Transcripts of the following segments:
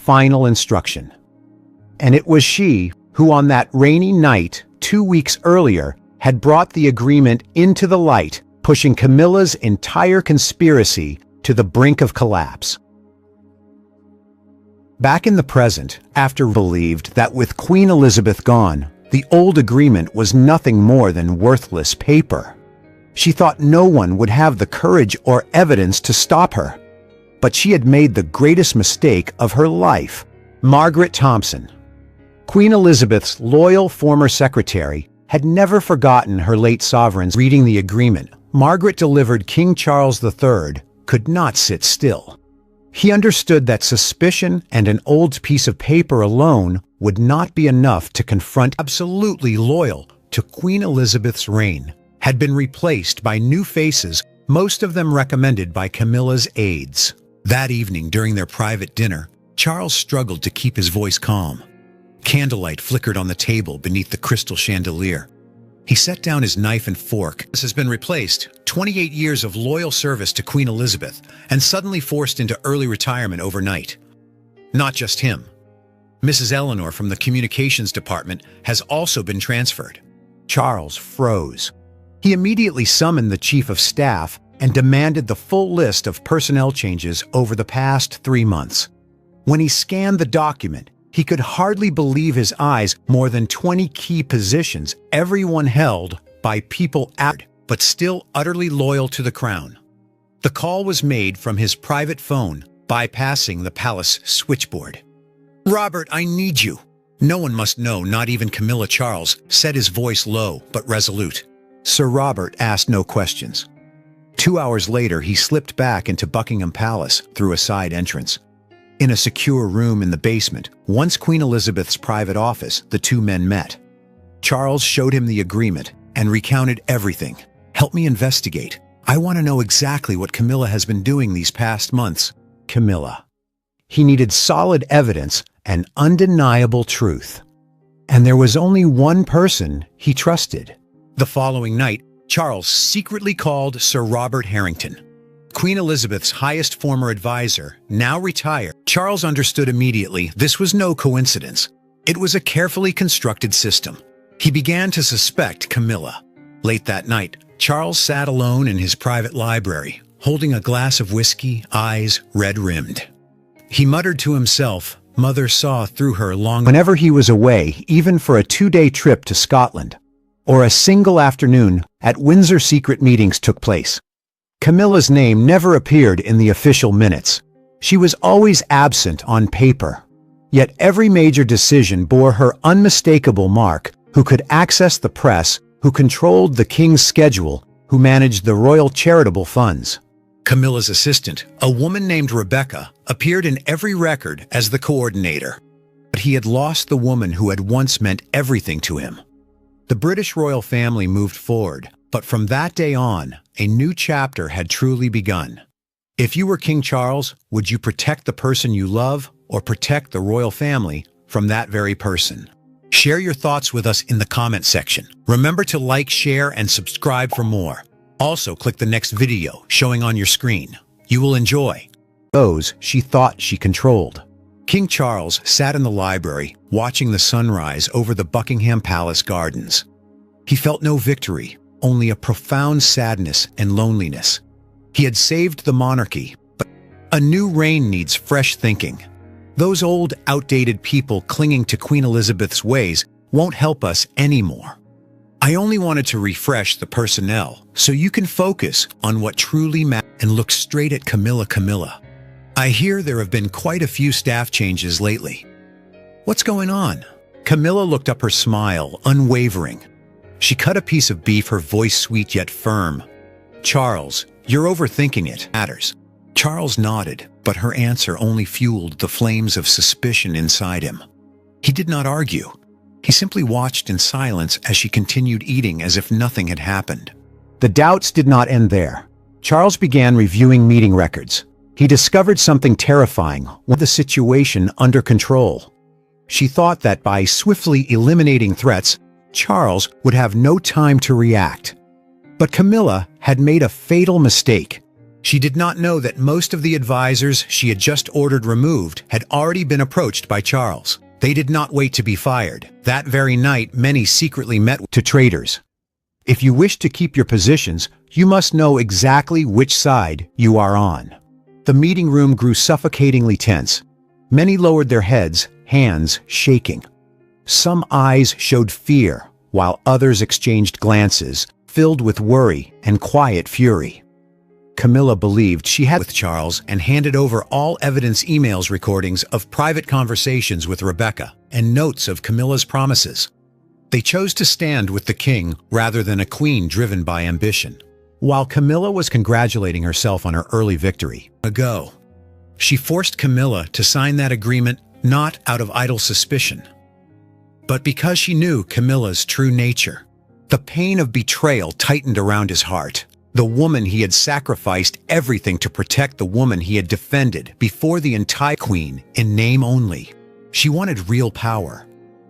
final instruction. And it was she who, on that rainy night 2 weeks earlier, had brought the agreement into the light, pushing Camilla's entire conspiracy to the brink of collapse. Back in the present, after believed that with Queen Elizabeth gone, the old agreement was nothing more than worthless paper. She thought no one would have the courage or evidence to stop her. But she had made the greatest mistake of her life. Margaret Thompson, Queen Elizabeth's loyal former secretary, had never forgotten her late sovereign's reading the agreement. Margaret delivered King Charles III could not sit still. He understood that suspicion and an old piece of paper alone would not be enough to confront. Absolutely loyal to Queen Elizabeth's reign, had been replaced by new faces, most of them recommended by Camilla's aides. That evening, during their private dinner, Charles struggled to keep his voice calm. Candlelight flickered on the table beneath the crystal chandelier. He set down his knife and fork. This has been replaced, 28 years of loyal service to Queen Elizabeth, and suddenly forced into early retirement overnight. Not just him. Mrs. Eleanor from the communications department has also been transferred. Charles froze. He immediately summoned the chief of staff and demanded the full list of personnel changes over the past 3 months. When he scanned the document, he could hardly believe his eyes. More than 20 key positions, everyone held by people but still utterly loyal to the crown. The call was made from his private phone, bypassing the palace switchboard. "Robert, I need you." No one must know, not even Camilla. Charles said, his voice low but resolute. Sir Robert asked no questions. 2 hours later, he slipped back into Buckingham Palace through a side entrance. In a secure room in the basement, once Queen Elizabeth's private office, the two men met. Charles showed him the agreement and recounted everything. "Help me investigate. I want to know exactly what Camilla has been doing these past months." Camilla. He needed solid evidence and undeniable truth. And there was only one person he trusted. The following night, Charles secretly called Sir Robert Harrington, Queen Elizabeth's highest former advisor, now retired. Charles understood immediately this was no coincidence. It was a carefully constructed system. He began to suspect Camilla. Late that night, Charles sat alone in his private library, holding a glass of whiskey, eyes red-rimmed. He muttered to himself, "Mother saw through her long." Whenever he was away, even for a 2-day trip to Scotland, or a single afternoon at Windsor, secret meetings took place. Camilla's name never appeared in the official minutes. She was always absent on paper. Yet every major decision bore her unmistakable mark. Who could access the press, who controlled the king's schedule, who managed the royal charitable funds. Camilla's assistant, a woman named Rebecca, appeared in every record as the coordinator. But he had lost the woman who had once meant everything to him. The British royal family moved forward, but from that day on, a new chapter had truly begun. If you were King Charles, would you protect the person you love or protect the royal family from that very person? Share your thoughts with us in the comment section. Remember to like, share, and subscribe for more. Also, click the next video showing on your screen. You will enjoy those she thought she controlled. King Charles sat in the library, watching the sunrise over the Buckingham Palace gardens. He felt no victory, only a profound sadness and loneliness. He had saved the monarchy, but a new reign needs fresh thinking. Those old, outdated people clinging to Queen Elizabeth's ways won't help us anymore. I only wanted to refresh the personnel so you can focus on what truly matters and look straight at Camilla. Camilla, I hear there have been quite a few staff changes lately. What's going on? Camilla looked up, her smile unwavering. She cut a piece of beef, her voice sweet yet firm. Charles, you're overthinking it. Matters. Charles nodded, but her answer only fueled the flames of suspicion inside him. He did not argue. He simply watched in silence as she continued eating as if nothing had happened. The doubts did not end there. Charles began reviewing meeting records. He discovered something terrifying, with the situation under control. She thought that by swiftly eliminating threats, Charles would have no time to react. But Camilla had made a fatal mistake. She did not know that most of the advisors she had just ordered removed had already been approached by Charles. They did not wait to be fired. That very night, many secretly met to traitors. If you wish to keep your positions, you must know exactly which side you are on. The meeting room grew suffocatingly tense. Many lowered their heads, hands shaking. Some eyes showed fear, while others exchanged glances, filled with worry and quiet fury. Camilla believed she had with Charles and handed over all evidence emails recordings of private conversations with Rebecca and notes of Camilla's promises. They chose to stand with the king rather than a queen driven by ambition. While Camilla was congratulating herself on her early victory, she forced Camilla to sign that agreement not out of idle suspicion, but because she knew Camilla's true nature. The pain of betrayal tightened around his heart. The woman he had sacrificed everything to protect, the woman he had defended before the entire queen in name only. She wanted real power.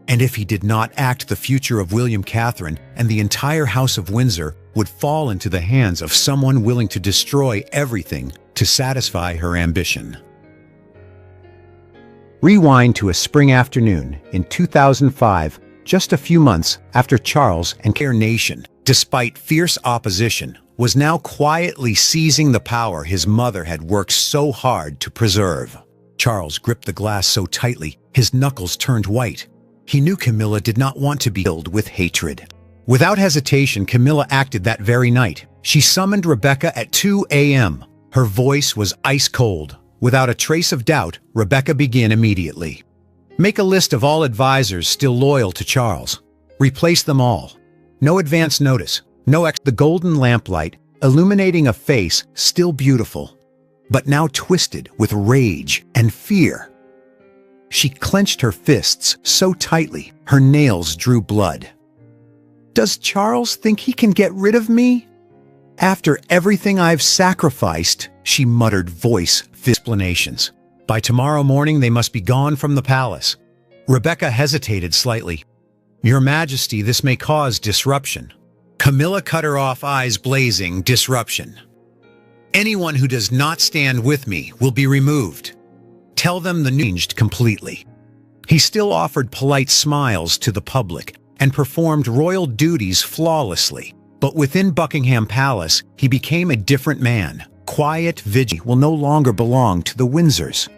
And if he did not act, the future of William, Catherine, and the entire House of Windsor would fall into the hands of someone willing to destroy everything to satisfy her ambition. Rewind to a spring afternoon in 2005, just a few months after Charles and their nation, despite fierce opposition, was now quietly seizing the power his mother had worked so hard to preserve. Charles gripped the glass so tightly, his knuckles turned white. He knew Camilla did not want to be filled with hatred. Without hesitation, Camilla acted that very night. She summoned Rebecca at 2 a.m. Her voice was ice cold. Without a trace of doubt, Rebecca began immediately. Make a list of all advisors still loyal to Charles. Replace them all. No advance notice. The golden lamplight, illuminating a face still beautiful, but now twisted with rage and fear. She clenched her fists so tightly, her nails drew blood. Does Charles think he can get rid of me? After everything I've sacrificed, she muttered, voice explanations. By tomorrow morning, they must be gone from the palace. Rebecca hesitated slightly. Your Majesty, this may cause disruption. Camilla cut her off, eyes blazing. Disruption. Anyone who does not stand with me will be removed. Tell them the news changed completely. He still offered polite smiles to the public and performed royal duties flawlessly. But within Buckingham Palace, he became a different man. Quiet vigil will no longer belong to the Windsors.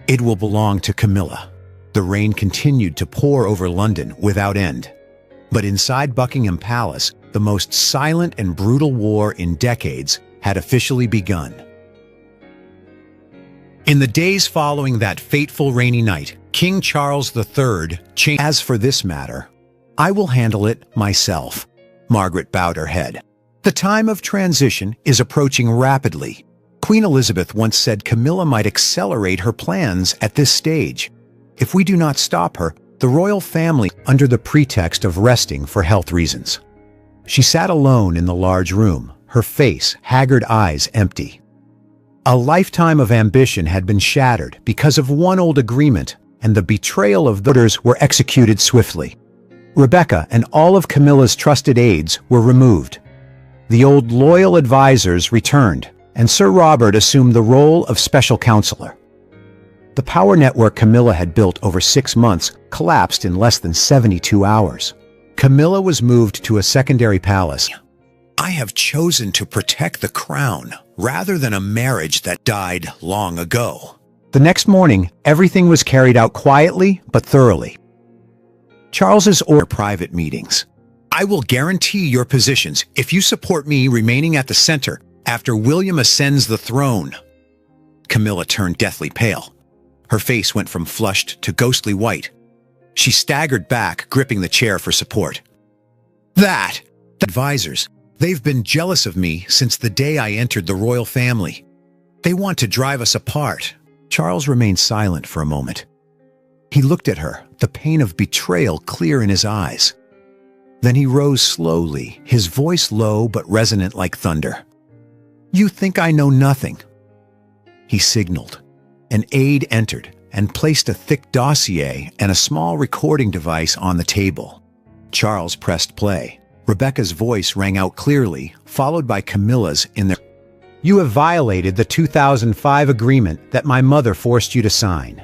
It will belong to Camilla. The rain continued to pour over London without end. But inside Buckingham Palace, the most silent and brutal war in decades had officially begun. In the days following that fateful rainy night, King Charles III changed. As for this matter, I will handle it myself. Margaret bowed her head. The time of transition is approaching rapidly. Queen Elizabeth once said Camilla might accelerate her plans at this stage. If we do not stop her, the royal family, under the pretext of resting for health reasons. She sat alone in the large room, her face, haggard eyes empty. A lifetime of ambition had been shattered because of one old agreement, and the betrayal of the orders were executed swiftly. Rebecca and all of Camilla's trusted aides were removed. The old loyal advisors returned, and Sir Robert assumed the role of special counselor. The power network Camilla had built over 6 months collapsed in less than 72 hours. Camilla was moved to a secondary palace. I have chosen to protect the crown rather than a marriage that died long ago. The next morning, everything was carried out quietly but thoroughly. Charles's order private meetings. I will guarantee your positions if you support me remaining at the center after William ascends the throne. Camilla turned deathly pale. Her face went from flushed to ghostly white. She staggered back, gripping the chair for support. The advisors, they've been jealous of me since the day I entered the royal family. They want to drive us apart. Charles remained silent for a moment. He looked at her, the pain of betrayal clear in his eyes. Then he rose slowly, his voice low but resonant like thunder. You think I know nothing? He signaled. An aide entered and placed a thick dossier and a small recording device on the table. Charles pressed play. Rebecca's voice rang out clearly, followed by Camilla's in their... You have violated the 2005 agreement that my mother forced you to sign.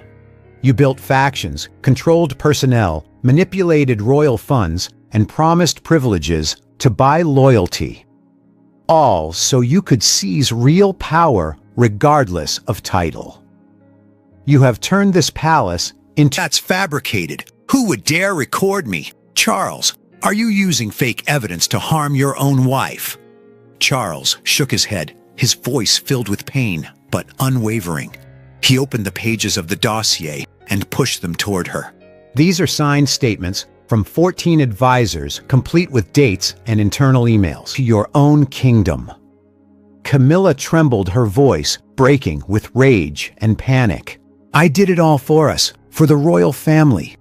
You built factions, controlled personnel, manipulated royal funds, and promised privileges to buy loyalty. All so you could seize real power regardless of title. You have turned this palace into— That's fabricated. Who would dare record me? Charles, are you using fake evidence to harm your own wife? Charles shook his head, his voice filled with pain, but unwavering. He opened the pages of the dossier and pushed them toward her. These are signed statements from 14 advisors, complete with dates and internal emails to your own kingdom. Camilla trembled, her voice breaking with rage and panic. I did it all for us, for the royal family.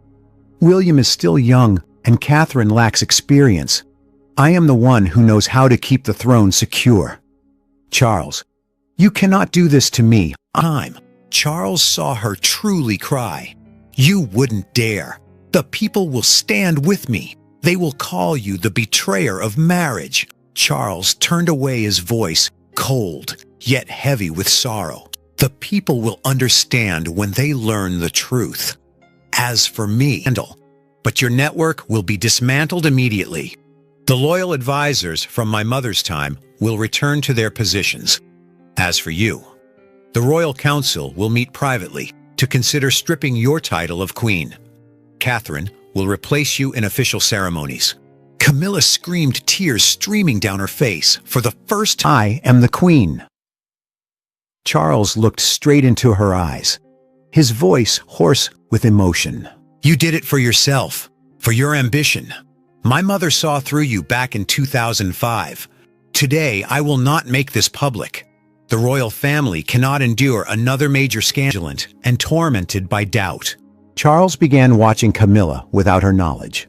William is still young, and Catherine lacks experience. I am the one who knows how to keep the throne secure. Charles, you cannot do this to me. Charles saw her truly cry. You wouldn't dare. The people will stand with me. They will call you the betrayer of marriage. Charles turned away, his voice cold, yet heavy with sorrow. The people will understand when they learn the truth. As for me, but your network will be dismantled immediately. The loyal advisors from my mother's time will return to their positions. As for you, the Royal Council will meet privately to consider stripping your title of queen. Catherine will replace you in official ceremonies. Camilla screamed, tears streaming down her face. For the first time, I am the queen. Charles looked straight into her eyes, his voice hoarse with emotion. You did it for yourself, for your ambition. My mother saw through you back in 2005. Today, I will not make this public. The royal family cannot endure another major scandal and tormented by doubt. Charles began watching Camilla without her knowledge.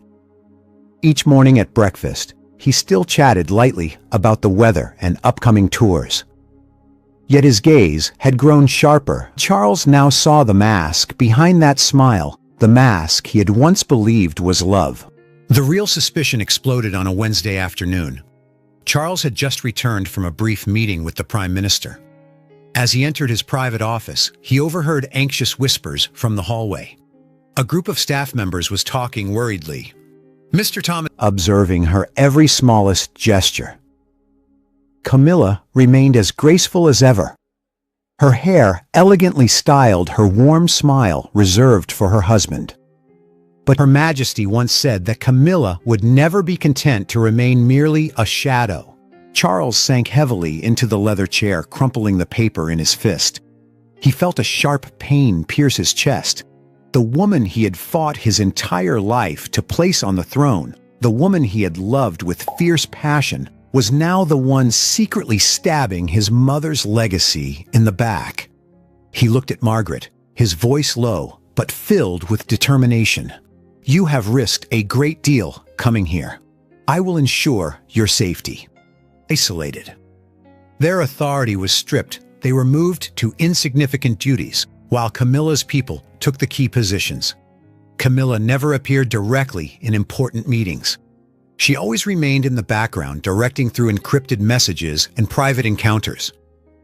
Each morning at breakfast, he still chatted lightly about the weather and upcoming tours. Yet his gaze had grown sharper. Charles now saw the mask behind that smile, the mask he had once believed was love. The real suspicion exploded on a Wednesday afternoon. Charles had just returned from a brief meeting with the Prime Minister. As he entered his private office, he overheard anxious whispers from the hallway. A group of staff members was talking worriedly. Mr. Thomas, observing her every smallest gesture. Camilla remained as graceful as ever. Her hair elegantly styled, her warm smile reserved for her husband. But Her Majesty once said that Camilla would never be content to remain merely a shadow. Charles sank heavily into the leather chair, crumpling the paper in his fist. He felt a sharp pain pierce his chest. The woman he had fought his entire life to place on the throne, the woman he had loved with fierce passion, was now the one secretly stabbing his mother's legacy in the back. He looked at Margaret, his voice low, but filled with determination. You have risked a great deal coming here. I will ensure your safety. Isolated. Their authority was stripped. They were moved to insignificant duties, while Camilla's people took the key positions. Camilla never appeared directly in important meetings. She always remained in the background, directing through encrypted messages and private encounters.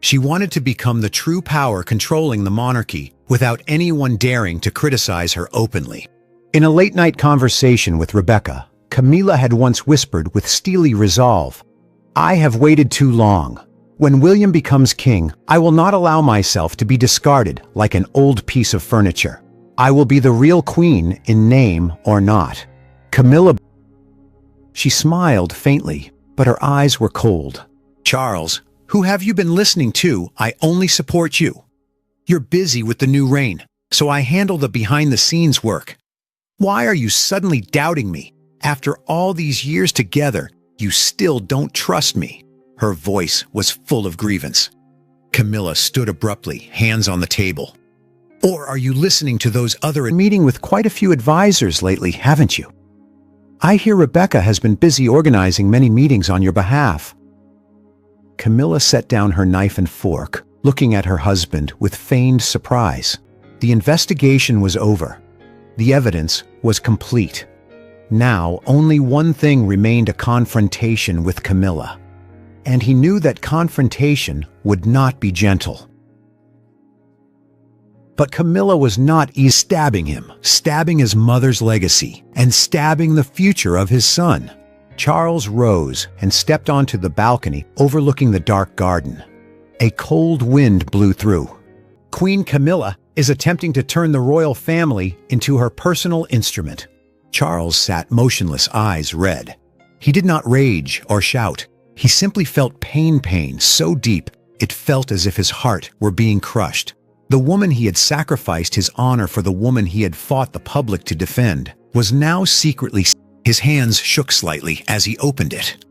She wanted to become the true power controlling the monarchy without anyone daring to criticize her openly. In a late-night conversation with Rebecca, Camilla had once whispered with steely resolve, I have waited too long. When William becomes king, I will not allow myself to be discarded like an old piece of furniture. I will be the real queen in name or not. Camilla. She smiled faintly, but her eyes were cold. Charles, who have you been listening to? I only support you. You're busy with the new reign, so I handle the behind-the-scenes work. Why are you suddenly doubting me? After all these years together, you still don't trust me. Her voice was full of grievance. Camilla stood abruptly, hands on the table. Or are you listening to those other meeting with quite a few advisors lately, haven't you? I hear Rebecca has been busy organizing many meetings on your behalf. Camilla set down her knife and fork, looking at her husband with feigned surprise. The investigation was over. The evidence was complete. Now, only one thing remained: a confrontation with Camilla. and he knew that confrontation would not be gentle. But Camilla was not easy, stabbing him, stabbing his mother's legacy, and stabbing the future of his son. Charles rose and stepped onto the balcony overlooking the dark garden. A cold wind blew through. Queen Camilla is attempting to turn the royal family into her personal instrument. Charles sat motionless, eyes red. He did not rage or shout. He simply felt pain so deep it felt as if his heart were being crushed. The woman he had sacrificed his honor for, the woman he had fought the public to defend, was now secretly. His hands shook slightly as he opened it.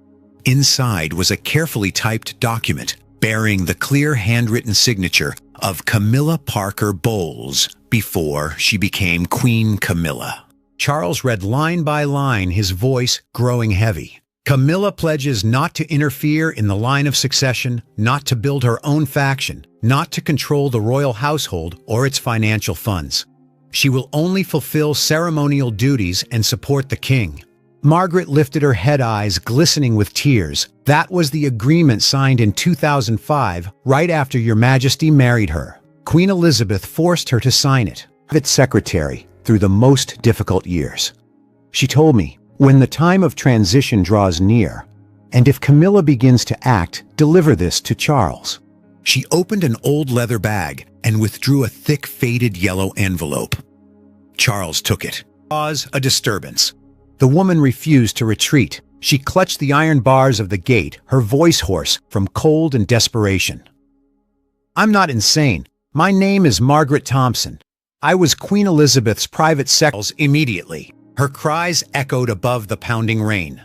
Inside was a carefully typed document bearing the clear handwritten signature of Camilla Parker Bowles before she became Queen Camilla. Charles read line by line, his voice growing heavy. Camilla pledges not to interfere in the line of succession, not to build her own faction, not to control the royal household or its financial funds. She will only fulfill ceremonial duties and support the king. Margaret lifted her head, eyes glistening with tears. That was the agreement signed in 2005, right after Your Majesty married her. Queen Elizabeth forced her to sign it. Its secretary through the most difficult years. She told me, when the time of transition draws near, and if Camilla begins to act, deliver this to Charles. She opened an old leather bag and withdrew a thick, faded yellow envelope. Charles took it. Cause a disturbance. The woman refused to retreat. She clutched the iron bars of the gate, her voice hoarse from cold and desperation. I'm not insane. My name is Margaret Thompson. I was Queen Elizabeth's private secretary. Immediately, her cries echoed above the pounding rain.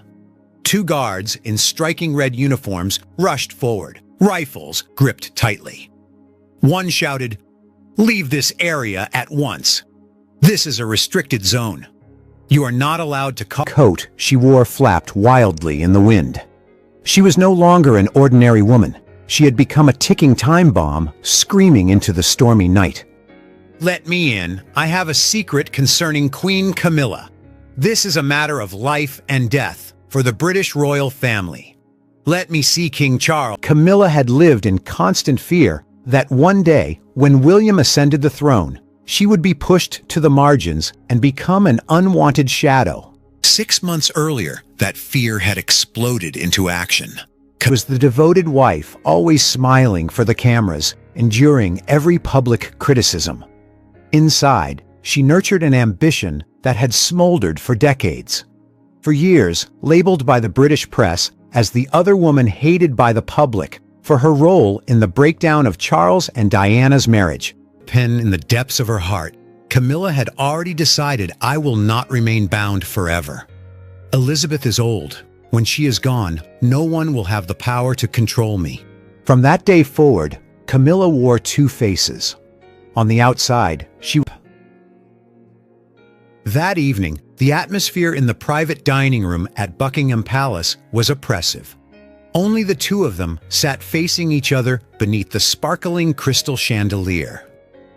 Two guards in striking red uniforms rushed forward, rifles gripped tightly. One shouted, "Leave this area at once. This is a restricted zone. You are not allowed to call." The coat she wore flapped wildly in the wind. She was no longer an ordinary woman. She had become a ticking time bomb, screaming into the stormy night. Let me in. I have a secret concerning Queen Camilla. This is a matter of life and death for the British royal family. Let me see King Charles. Camilla had lived in constant fear that one day, when William ascended the throne, she would be pushed to the margins and become an unwanted shadow. 6 months earlier, that fear had exploded into action. She was the devoted wife, always smiling for the cameras, enduring every public criticism. Inside, she nurtured an ambition that had smoldered for decades. For years, labeled by the British press as the other woman hated by the public for her role in the breakdown of Charles and Diana's marriage. Pen in the depths of her heart, Camilla had already decided, I will not remain bound forever. Elizabeth is old. When she is gone, no one will have the power to control me. From that day forward, Camilla wore two faces. On the outside, she... That evening, the atmosphere in the private dining room at Buckingham Palace was oppressive. Only the two of them sat facing each other beneath the sparkling crystal chandelier.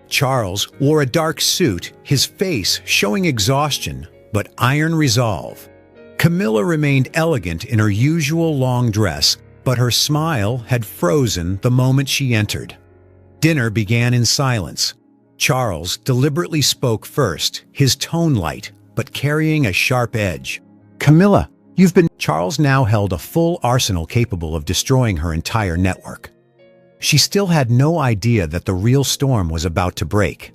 Charles wore a dark suit, his face showing exhaustion but iron resolve. Camilla remained elegant in her usual long dress, but her smile had frozen the moment she entered. Dinner began in silence. Charles deliberately spoke first, his tone light, but carrying a sharp edge. Camilla, you've been... Charles now held a full arsenal capable of destroying her entire network. She still had no idea that the real storm was about to break.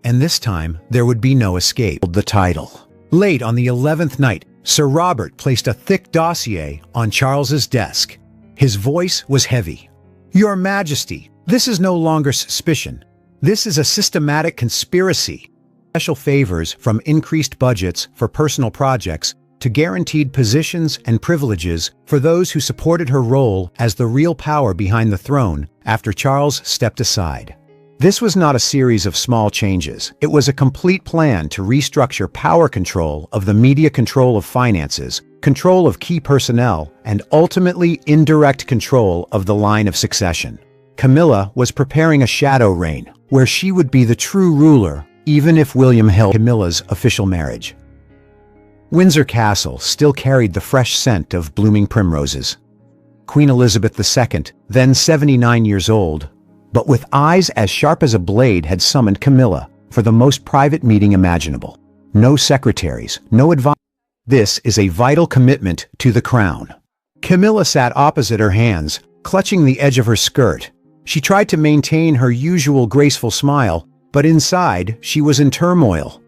And this time, there would be no escape. The title. Late on the 11th night, Sir Robert placed a thick dossier on Charles's desk. His voice was heavy. Your Majesty, this is no longer suspicion. This is a systematic conspiracy. Special favors from increased budgets for personal projects to guaranteed positions and privileges for those who supported her role as the real power behind the throne after Charles stepped aside. This was not a series of small changes. It was a complete plan to restructure power control of the media, control of finances, control of key personnel, and ultimately indirect control of the line of succession. Camilla was preparing a shadow reign, where she would be the true ruler, even if William held Camilla's official marriage. Windsor Castle still carried the fresh scent of blooming primroses. Queen Elizabeth II, then 79 years old, but with eyes as sharp as a blade, had summoned Camilla for the most private meeting imaginable. No secretaries, no advice. This is a vital commitment to the crown. Camilla sat opposite her, hands clutching the edge of her skirt. She tried to maintain her usual graceful smile, but inside she was in turmoil.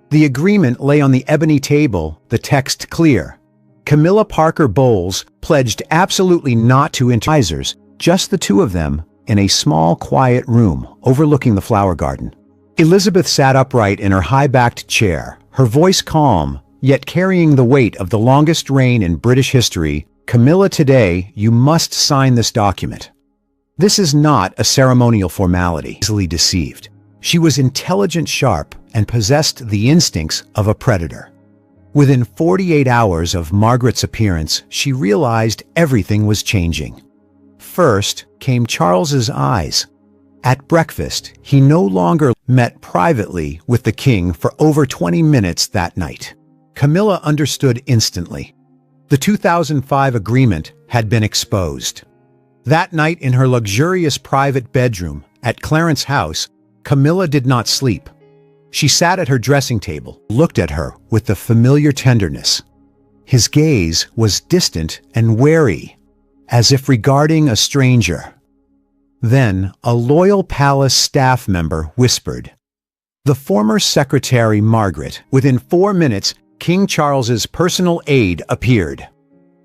The agreement lay on the ebony table, the text clear. Camilla Parker Bowles pledged absolutely not to advisors, just the two of them, in a small, quiet room overlooking the flower garden. Elizabeth sat upright in her high-backed chair, her voice calm, yet carrying the weight of the longest reign in British history. Camilla, today, you must sign this document. This is not a ceremonial formality. Easily deceived. She was intelligent, sharp, and possessed the instincts of a predator. Within 48 hours of Margaret's appearance, she realized everything was changing. First came Charles's eyes. At breakfast, he no longer met privately with the king for over 20 minutes that night. Camilla understood instantly. The 2005 agreement had been exposed. That night in her luxurious private bedroom at Clarence House, Camilla did not sleep. She sat at her dressing table, looked at her with the familiar tenderness. His gaze was distant and wary, as if regarding a stranger. Then a loyal palace staff member whispered. The former secretary, Margaret. Within 4 minutes, King Charles's personal aide appeared.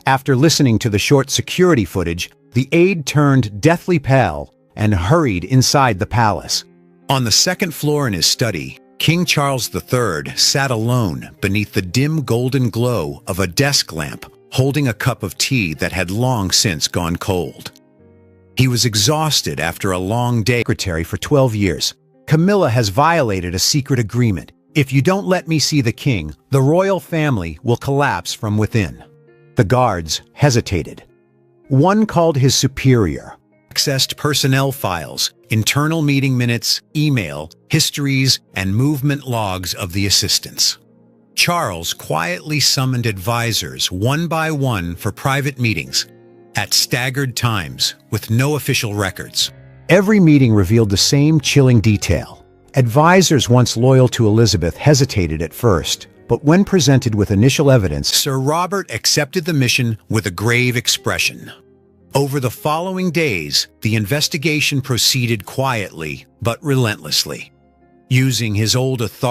After listening to the short security footage, the aide turned deathly pale and hurried inside the palace. On the second floor in his study, King Charles III sat alone beneath the dim golden glow of a desk lamp, holding a cup of tea that had long since gone cold. He was exhausted after a long day. Secretary for 12 years. Camilla has violated a secret agreement. If you don't let me see the king, the royal family will collapse from within. The guards hesitated. One called his superior, accessed personnel files, internal meeting minutes, email, histories, and movement logs of the assistants. Charles quietly summoned advisors one by one for private meetings at staggered times with no official records. Every meeting revealed the same chilling detail. Advisors once loyal to Elizabeth hesitated at first, but when presented with initial evidence, Sir Robert accepted the mission with a grave expression. Over the following days, the investigation proceeded quietly but relentlessly. Using his old authority